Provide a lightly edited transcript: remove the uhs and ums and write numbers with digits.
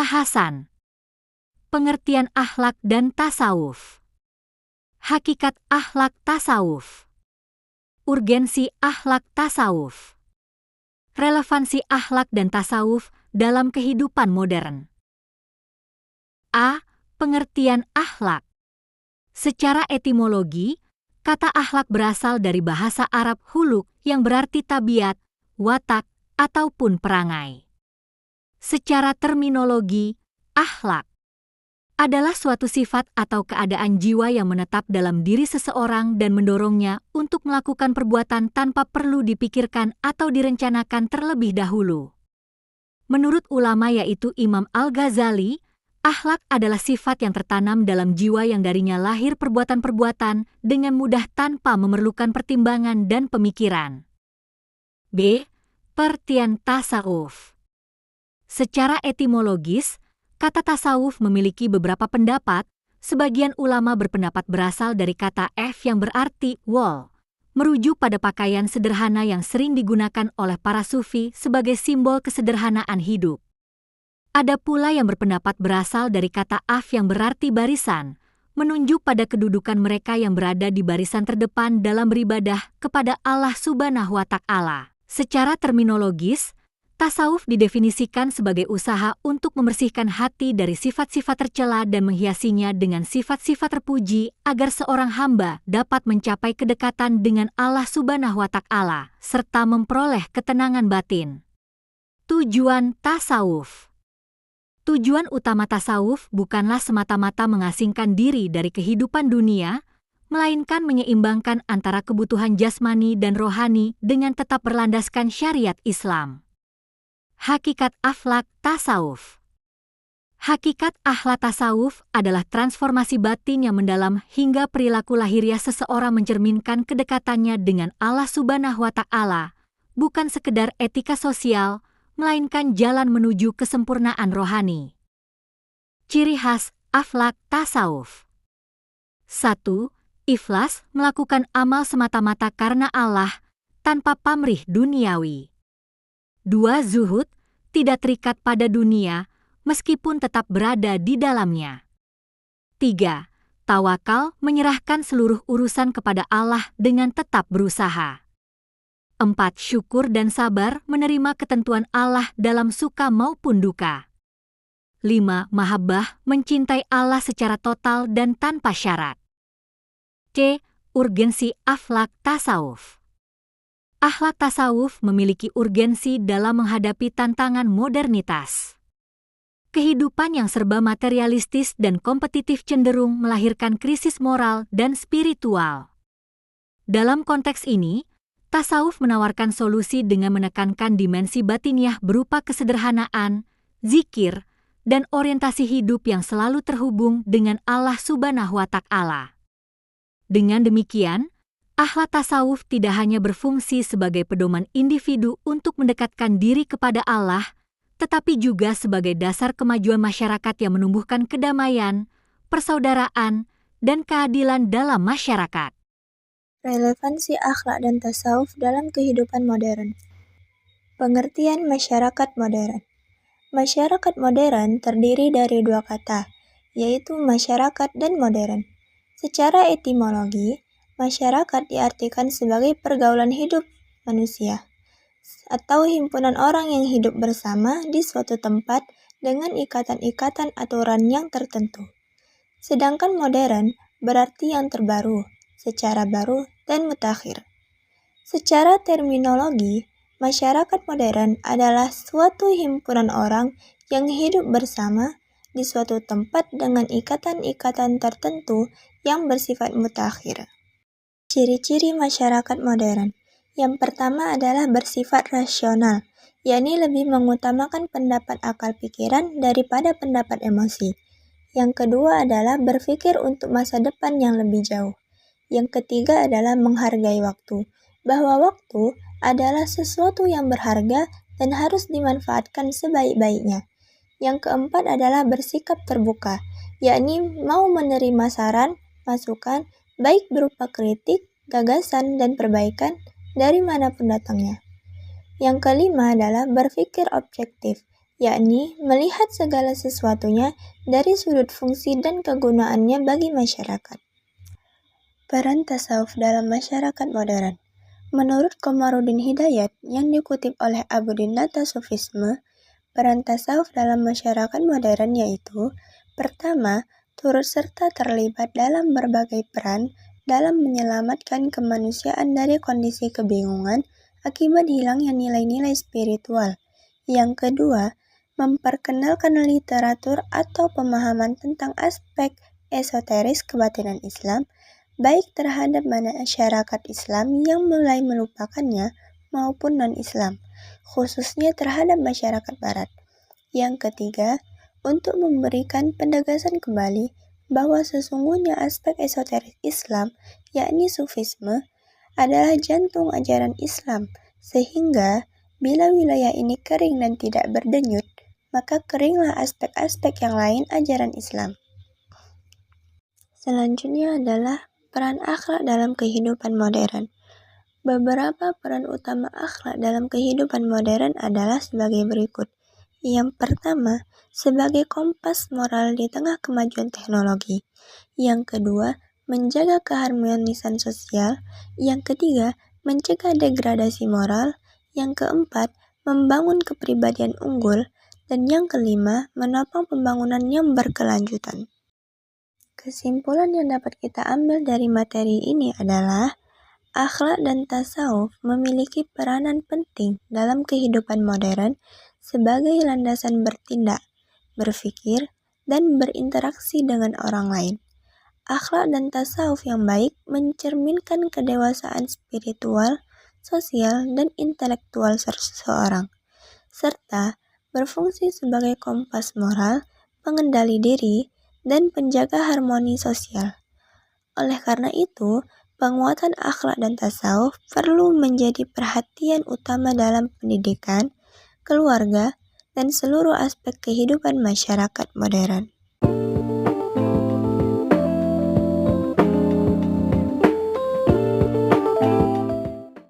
Pembahasan pengertian akhlak dan tasawuf. Hakikat akhlak tasawuf. Urgensi akhlak tasawuf. Relevansi akhlak dan tasawuf dalam kehidupan modern. A. Pengertian akhlak. Secara etimologi, kata akhlak berasal dari bahasa Arab huluk yang berarti tabiat, watak, ataupun perangai. Secara terminologi, akhlak adalah suatu sifat atau keadaan jiwa yang menetap dalam diri seseorang dan mendorongnya untuk melakukan perbuatan tanpa perlu dipikirkan atau direncanakan terlebih dahulu. Menurut ulama yaitu Imam Al-Ghazali, akhlak adalah sifat yang tertanam dalam jiwa yang darinya lahir perbuatan-perbuatan dengan mudah tanpa memerlukan pertimbangan dan pemikiran. B. Pengertian tasawuf. Secara etimologis, kata tasawuf memiliki beberapa pendapat. Sebagian ulama berpendapat berasal dari kata f yang berarti wol, merujuk pada pakaian sederhana yang sering digunakan oleh para sufi sebagai simbol kesederhanaan hidup. Ada pula yang berpendapat berasal dari kata af yang berarti barisan, menunjuk pada kedudukan mereka yang berada di barisan terdepan dalam beribadah kepada Allah Subhanahu wa Ta'ala. Secara terminologis, tasawuf didefinisikan sebagai usaha untuk membersihkan hati dari sifat-sifat tercela dan menghiasinya dengan sifat-sifat terpuji agar seorang hamba dapat mencapai kedekatan dengan Allah Subhanahu wa Ta'ala serta memperoleh ketenangan batin. Tujuan tasawuf. Tujuan utama tasawuf bukanlah semata-mata mengasingkan diri dari kehidupan dunia, melainkan menyeimbangkan antara kebutuhan jasmani dan rohani dengan tetap berlandaskan syariat Islam. Hakikat akhlak tasawuf. Hakikat akhlak tasawuf adalah transformasi batin yang mendalam hingga perilaku lahiriah seseorang mencerminkan kedekatannya dengan Allah Subhanahu wa Ta'ala, bukan sekedar etika sosial, melainkan jalan menuju kesempurnaan rohani. Ciri khas akhlak tasawuf. 1. Ikhlas, melakukan amal semata-mata karena Allah, tanpa pamrih duniawi. 2. Zuhud, tidak terikat pada dunia, meskipun tetap berada di dalamnya. 3. Tawakal, menyerahkan seluruh urusan kepada Allah dengan tetap berusaha. 4. Syukur dan sabar, menerima ketentuan Allah dalam suka maupun duka. 5. Mahabbah, mencintai Allah secara total dan tanpa syarat. C. Urgensi akhlak tasawuf. Akhlak tasawuf memiliki urgensi dalam menghadapi tantangan modernitas. Kehidupan yang serba materialistis dan kompetitif cenderung melahirkan krisis moral dan spiritual. Dalam konteks ini, tasawuf menawarkan solusi dengan menekankan dimensi batiniah berupa kesederhanaan, zikir, dan orientasi hidup yang selalu terhubung dengan Allah Subhanahu wa Ta'ala. Dengan demikian, akhlak tasawuf tidak hanya berfungsi sebagai pedoman individu untuk mendekatkan diri kepada Allah, tetapi juga sebagai dasar kemajuan masyarakat yang menumbuhkan kedamaian, persaudaraan, dan keadilan dalam masyarakat. Relevansi akhlak dan tasawuf dalam kehidupan modern. Pengertian masyarakat modern. Masyarakat modern terdiri dari dua kata, yaitu masyarakat dan modern. Secara etimologi, masyarakat diartikan sebagai pergaulan hidup manusia, atau himpunan orang yang hidup bersama di suatu tempat dengan ikatan-ikatan aturan yang tertentu. Sedangkan modern berarti yang terbaru, secara baru, dan mutakhir. Secara terminologi, masyarakat modern adalah suatu himpunan orang yang hidup bersama di suatu tempat dengan ikatan-ikatan tertentu yang bersifat mutakhir. Ciri-ciri masyarakat modern. Yang pertama adalah bersifat rasional, yakni lebih mengutamakan pendapat akal pikiran daripada pendapat emosi. Yang kedua adalah berpikir untuk masa depan yang lebih jauh. Yang ketiga adalah menghargai waktu, bahwa waktu adalah sesuatu yang berharga dan harus dimanfaatkan sebaik-baiknya. Yang keempat adalah bersikap terbuka, yakni mau menerima saran, masukan, baik berupa kritik, gagasan, dan perbaikan dari manapun datangnya. Yang kelima adalah berpikir objektif, yakni melihat segala sesuatunya dari sudut fungsi dan kegunaannya bagi masyarakat. Peran tasawuf dalam masyarakat modern. Menurut Komarudin Hidayat yang dikutip oleh Abudin Data Sufisme, peran tasawuf dalam masyarakat modern yaitu: pertama, turut serta terlibat dalam berbagai peran dalam menyelamatkan kemanusiaan dari kondisi kebingungan akibat hilangnya nilai-nilai spiritual. Yang kedua, memperkenalkan literatur atau pemahaman tentang aspek esoteris kebatinan Islam, baik terhadap masyarakat Islam yang mulai melupakannya maupun non-Islam, khususnya terhadap masyarakat Barat. Yang ketiga, untuk memberikan penegasan kembali bahwa sesungguhnya aspek esoteris Islam, yakni Sufisme, adalah jantung ajaran Islam, sehingga bila wilayah ini kering dan tidak berdenyut, maka keringlah aspek-aspek yang lain ajaran Islam. Selanjutnya adalah peran akhlak dalam kehidupan modern. Beberapa peran utama akhlak dalam kehidupan modern adalah sebagai berikut. Yang pertama, sebagai kompas moral di tengah kemajuan teknologi. Yang kedua, menjaga keharmonisan sosial. Yang ketiga, mencegah degradasi moral. Yang keempat, membangun kepribadian unggul. Dan yang kelima, menopang pembangunan yang berkelanjutan. Kesimpulan yang dapat kita ambil dari materi ini adalah akhlak dan tasawuf memiliki peranan penting dalam kehidupan modern sebagai landasan bertindak, berpikir, dan berinteraksi dengan orang lain. Akhlak dan tasawuf yang baik mencerminkan kedewasaan spiritual, sosial, dan intelektual seseorang, serta berfungsi sebagai kompas moral, pengendali diri, dan penjaga harmoni sosial. Oleh karena itu, penguatan akhlak dan tasawuf perlu menjadi perhatian utama dalam pendidikan, keluarga, dan seluruh aspek kehidupan masyarakat modern.